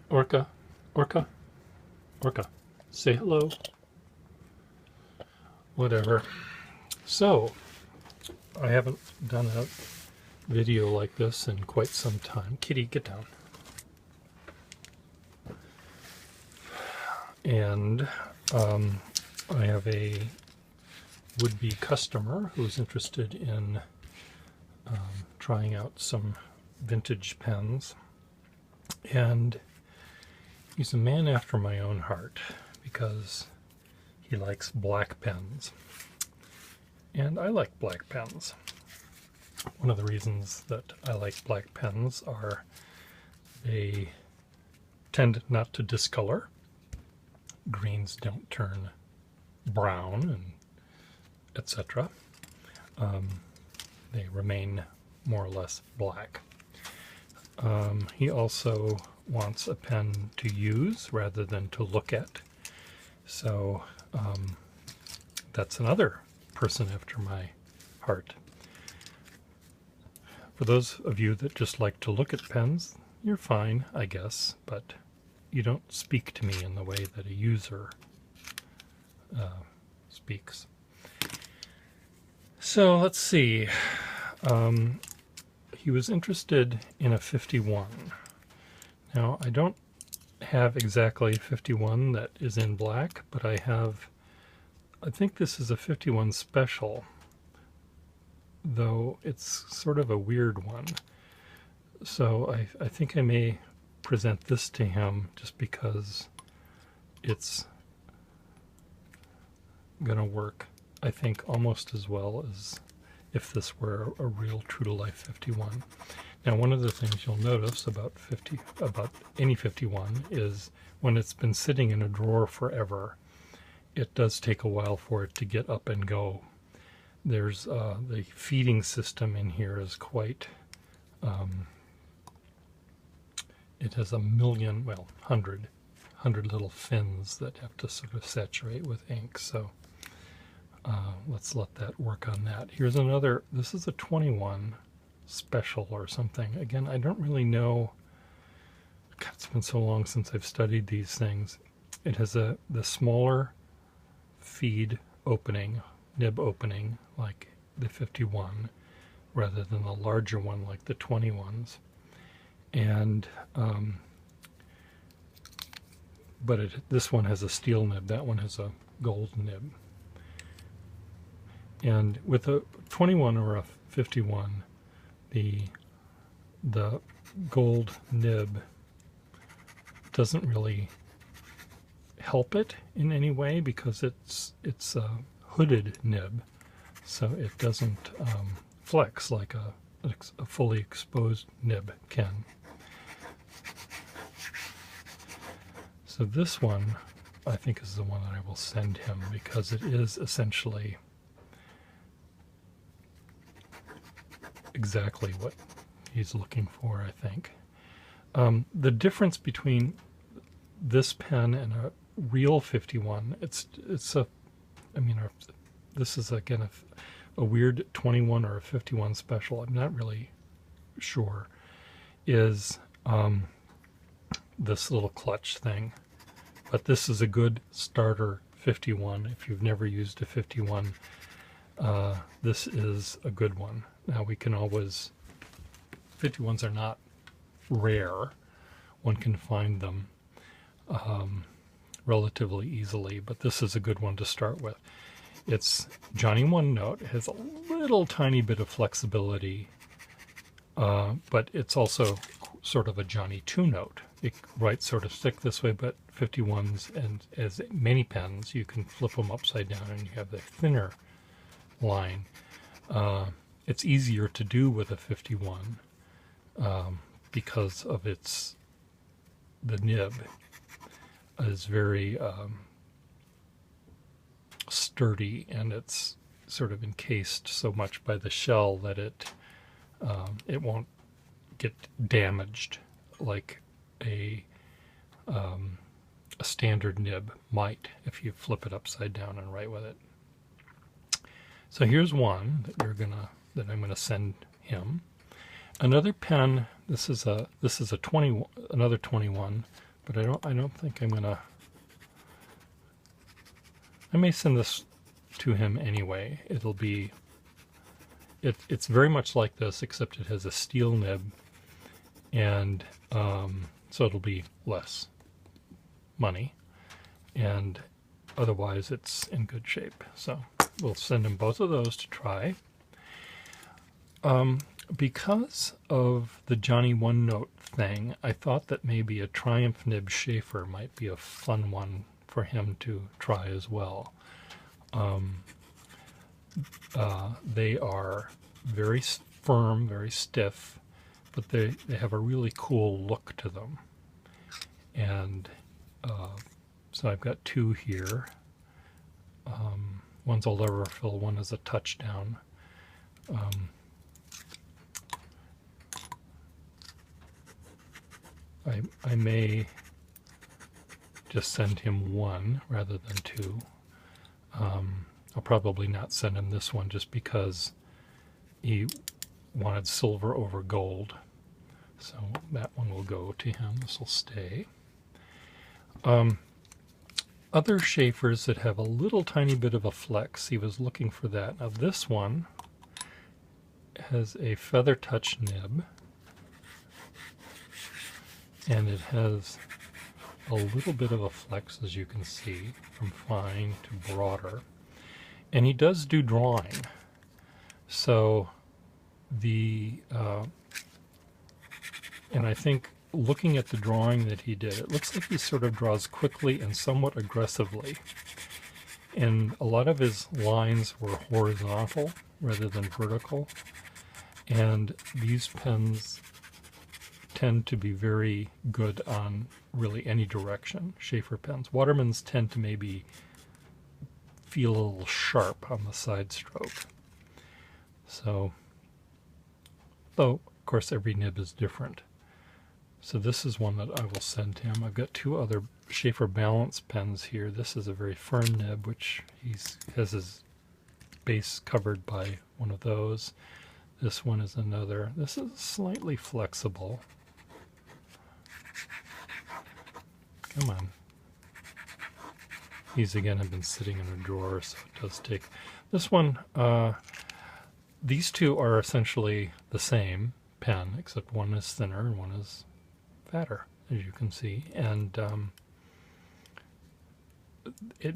Orca, Orca, Orca, say hello. Whatever. So, I haven't done a video like this in quite some time. Kitty, get down. And I have a would-be customer who's interested in trying out some vintage pens. And he's a man after my own heart because he likes black pens. And I like black pens. One of the reasons that I like black pens are they tend not to discolor. Greens don't turn brown, and etc. They remain more or less black. He also wants a pen to use rather than to look at. So that's another person after my heart. For those of you that just like to look at pens, you're fine, I guess, but you don't speak to me in the way that a user speaks. So let's see. He was interested in a 51. Now, I don't have exactly 51 that is in black, but I think this is a 51 special, though it's sort of a weird one. So I think I may present this to him just because it's going to work, I think, almost as well as if this were a real true-to-life 51. Now, one of the things you'll notice about any 51 is when it's been sitting in a drawer forever, it does take a while for it to get up and go. There's the feeding system in here is quite it has a million, well, 100 little fins that have to sort of saturate with ink. So let's let that work on that. Here's another. This is a 21 special or something. Again, I don't really know. God, it's been so long since I've studied these things. It has the smaller feed opening, nib opening, like the 51, rather than the larger one like the 21s. And but this one has a steel nib, that one has a gold nib. And with a 21 or a 51, the gold nib doesn't really help it in any way because it's a hooded nib, so it doesn't flex like a fully exposed nib can. So this one, I think, is the one that I will send him because it is essentially exactly what he's looking for, I think. The difference between this pen and a real 51, this is again a weird 21 or a 51 special, I'm not really sure, is this little clutch thing. But this is a good starter 51. If you've never used a 51, this is a good one. Now we can always, 51s are not rare. One can find them relatively easily, but this is a good one to start with. It's Johnny One Note. It has a little tiny bit of flexibility, but it's also sort of a Johnny Two Note. It writes sort of thick this way, but 51s, and as many pens, you can flip them upside down and you have the thinner line. It's easier to do with a 51 because of the nib is very sturdy, and it's sort of encased so much by the shell that it won't get damaged like a standard nib might if you flip it upside down and write with it. So here's one that I'm gonna send him. Another pen. This is another 21 but I don't think I'm gonna. I may send this to him anyway. It'll be. It's very much like this, except it has a steel nib, and so it'll be less money, and otherwise it's in good shape. So we'll send him both of those to try. Because of the Johnny One Note thing, I thought that maybe a Triumph Nib Schaefer might be a fun one for him to try as well. They are very firm, very stiff, but they have a really cool look to them. And so I've got two here. One's a lever fill, one is a touchdown. I may just send him one rather than two. I'll probably not send him this one just because he wanted silver over gold. So that one will go to him. This will stay. Other Schaefers that have a little tiny bit of a flex, he was looking for that. Now this one has a feather touch nib, and it has a little bit of a flex, as you can see, from fine to broader. And he does do drawing. So and I think looking at the drawing that he did, it looks like he sort of draws quickly and somewhat aggressively. And a lot of his lines were horizontal rather than vertical. And these pens tend to be very good on really any direction, Schaefer pens. Watermans tend to maybe feel a little sharp on the side stroke. So, though, of course, every nib is different. So this is one that I will send him. I've got two other Schaefer Balance pens here. This is a very firm nib, which he has his base covered by one of those. This one is another. This is slightly flexible. Come on. These again have been sitting in a drawer, so it does take. This one, these two are essentially the same pen, except one is thinner and one is fatter, as you can see. And he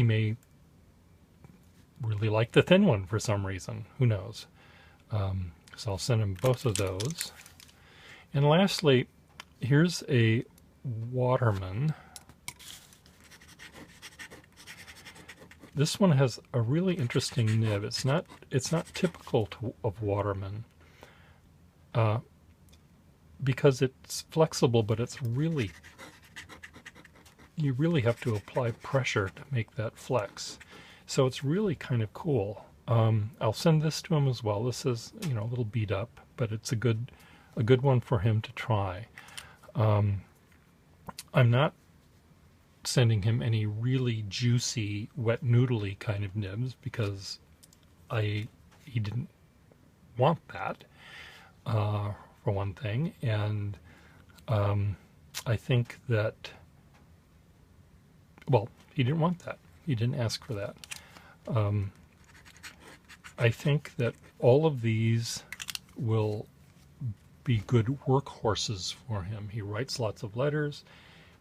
may really like the thin one for some reason. Who knows? So I'll send him both of those. And lastly, here's a Waterman. This one has a really interesting nib. It's not typical of Waterman because it's flexible, but it's really, you really have to apply pressure to make that flex. So it's really kind of cool. I'll send this to him as well. This is, a little beat up, but it's a good one for him to try. I'm not sending him any really juicy, wet noodly kind of nibs because he didn't want that, for one thing, and I think that, well, he didn't want that. He didn't ask for that. I think that all of these will be good workhorses for him. He writes lots of letters.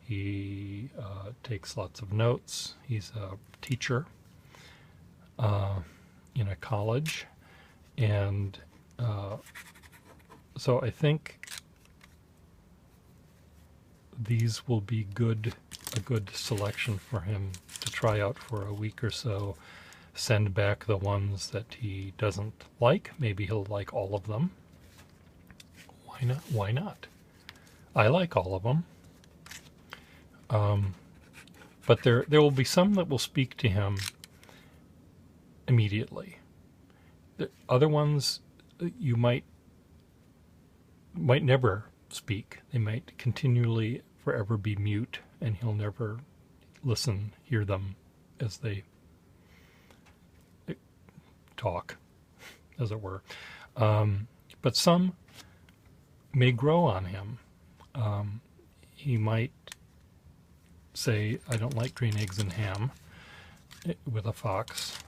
He takes lots of notes. He's a teacher in a college, and so I think these will be a good selection for him to try out for a week or so. Send back the ones that he doesn't like. Maybe he'll like all of them. Why not? Why not? I like all of them. But there will be some that will speak to him immediately. The other ones you might never speak. They might continually forever be mute, and he'll never hear them as they talk, as it were. But some may grow on him. He might say, I don't like green eggs and ham with a fox,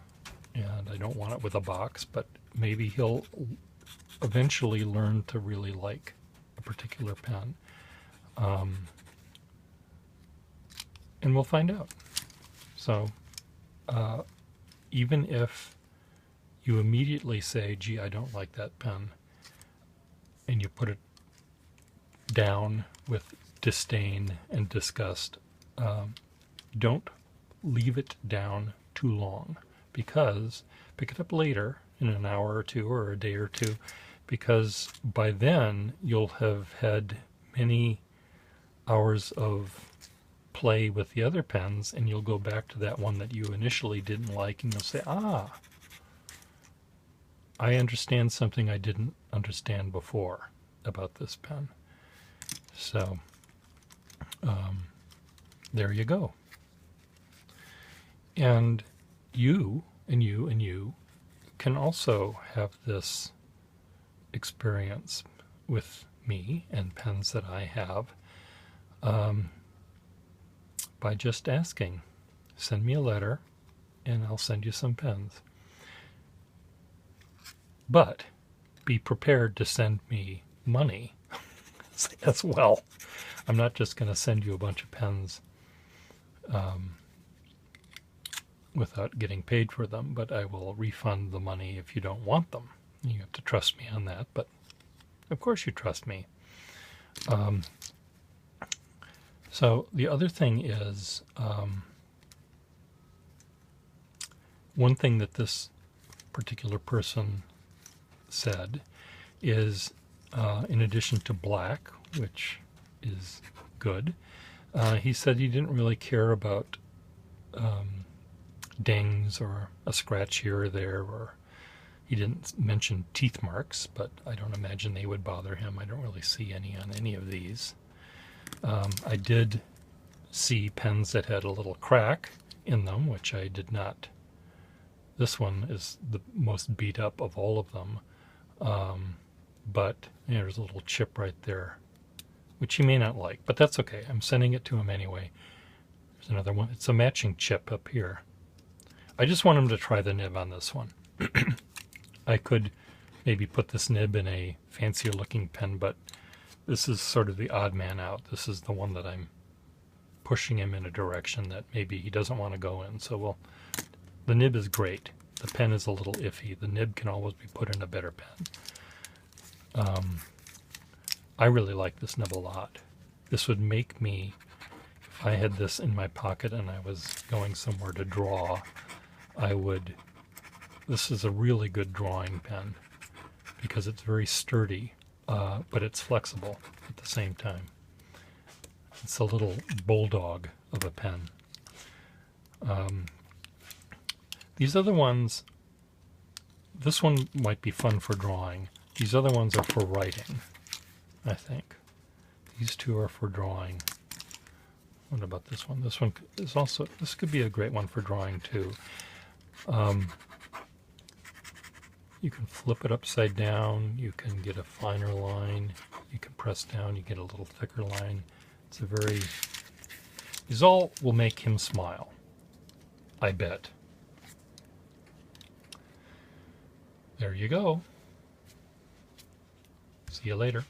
and I don't want it with a box, but maybe he'll eventually learn to really like a particular pen. And we'll find out. So even if you immediately say, gee, I don't like that pen, and you put it down with disdain and disgust, don't leave it down too long, because pick it up later in an hour or two or a day or two, because by then you'll have had many hours of play with the other pens, and you'll go back to that one that you initially didn't like, and you'll say, I understand something I didn't understand before about this pen. So there you go. And you and you and you can also have this experience with me and pens that I have by just asking. Send me a letter and I'll send you some pens. But be prepared to send me money as well. I'm not just going to send you a bunch of pens without getting paid for them, but I will refund the money if you don't want them. You have to trust me on that, but of course you trust me. So the other thing is, one thing that this particular person said is, in addition to black, which is good, he said he didn't really care about dings or a scratch here or there, or he didn't mention teeth marks, but I don't imagine they would bother him. I don't really see any on any of these. I did see pens that had a little crack in them, which I did not. This one is the most beat up of all of them, but there's a little chip right there, which he may not like, but that's okay. I'm sending it to him anyway. There's another one. It's a matching chip up here. I just want him to try the nib on this one. I could maybe put this nib in a fancier looking pen, but this is sort of the odd man out. This is the one that I'm pushing him in a direction that maybe he doesn't want to go in. So the nib is great. The pen is a little iffy. The nib can always be put in a better pen. I really like this nib a lot. This would make me, if I had this in my pocket and I was going somewhere to draw, this is a really good drawing pen because it's very sturdy, but it's flexible at the same time. It's a little bulldog of a pen. These other ones, this one might be fun for drawing. These other ones are for writing, I think. These two are for drawing. What about this one? This one is also, this could be a great one for drawing too. You can flip it upside down, you can get a finer line, you can press down, you get a little thicker line. It's a very, these all will make him smile, I bet. There you go. See you later.